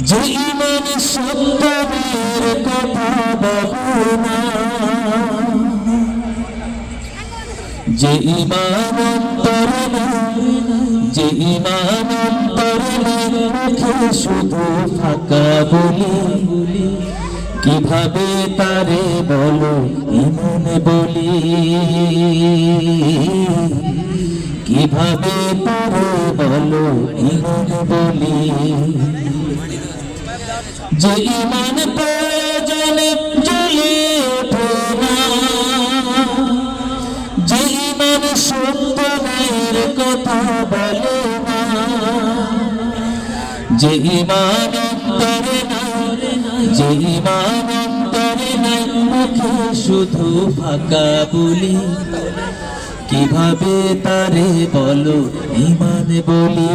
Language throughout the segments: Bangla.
যে ইমান সত্যের কথা বলে না, যে ইমান অন্তরে নাই, যে ইমান অন্তরে নাই, মুখে শুধু ফাঁকা বলি। কিভাবে তারে বলো ইমান বলি, কিভাবে তারে বলো ইমান বলি। যে ইমান প্রয়োজনে জ্বলে ওঠে না, যে ইমান সত্যের কথা বলে না, যে ইমান অন্তরে নাই, যে ইমান অন্তরে নাই, মুখে শুধু ফাঁকা বলি। কিভাবে তারে বলো ইমান বলি,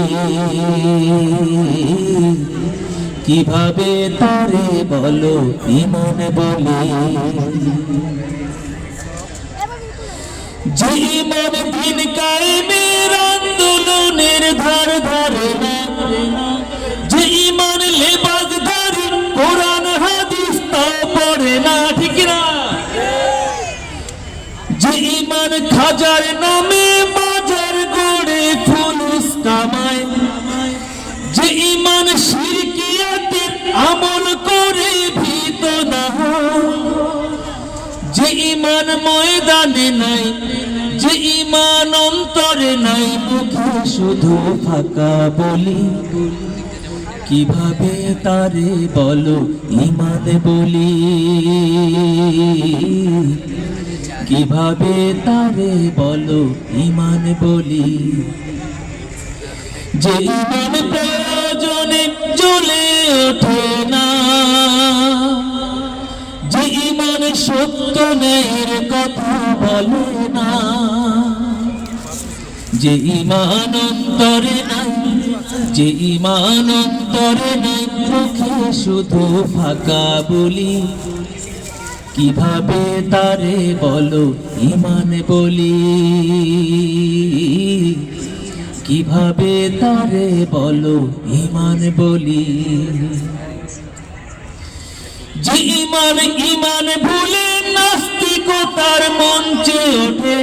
কিভাবে তারে বলো ইমান বলি। যে ইমান দিন কায়েমের আন্দোলনের ধার ধারে না, যে ইমান লেবাসধারী কোরআন হাদিস তা পড়ে না, ঠিক না। যে ইমান খাজার নামে বাজার গড়ে ফুলুস কামায়, যে ইমান শিরকিয়াতের আমল করে ভীত না হয়, যে ইমান ময়দানে নাই, যে ইমান অন্তরে নাই, মুখে শুধু ফাঁকা বলি। কিভাবে তারে বলো ইমান বলি, কিভাবে তারে বলো ইমান বলি। যে ইমান প্রয়োজনে জ্বলে ওঠে না, যে ইমান সত্য ন্যায়ের কথা বলে না, যে ইমান অন্তরে নাই, যে ইমান অন্তরে নাই, মুখে শুধু ফাঁকা বলি। কিভাবে তারে বলো ইমান বলি, কিভাবে তারে বলো ইমান বলি। যে ইমান ইমান ভুলে নাস্তিকতার মঞ্চে ওঠে,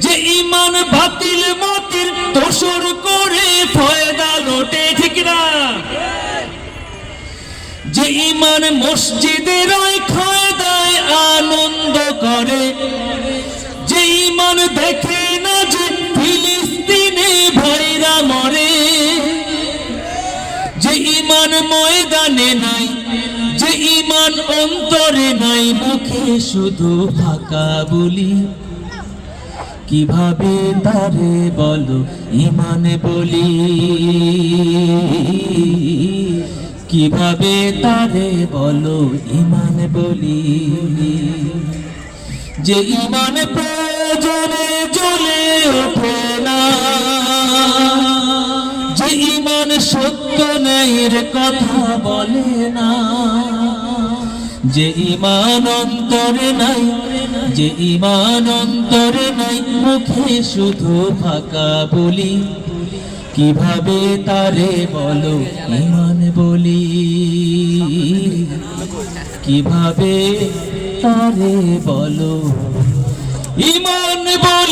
যে ইমান বাতিল মতের দোসর করে ফয়দা লোটে, ঠিক না। যে ইমান মসজিদের ওই খায়দায় আনন্দ করে, যে ইমান দেখে না যে ফিলিস্তিনে ভাইরা মরে, যে ইমান ময়দানে নাই, যে ইমান অন্তরে নাই, মুখে শুধু ফাঁকা বলি। কিভাবে তারে বলো ইমান বলি, কিভাবে তারে বলো ইমান বলি। যে ইমান প্রয়োজনে জ্বলে ওঠে না, যে ইমান সত্য ন্যায়ের কথা বলে না, যে ইমান অন্তরে নাই, যে ইমান অন্তরে নাই, মুখে শুধু ফাঁকা বলি। কিভাবে তারে বলো ইমান বলি, কিভাবে তারে বলো ইমান বলি।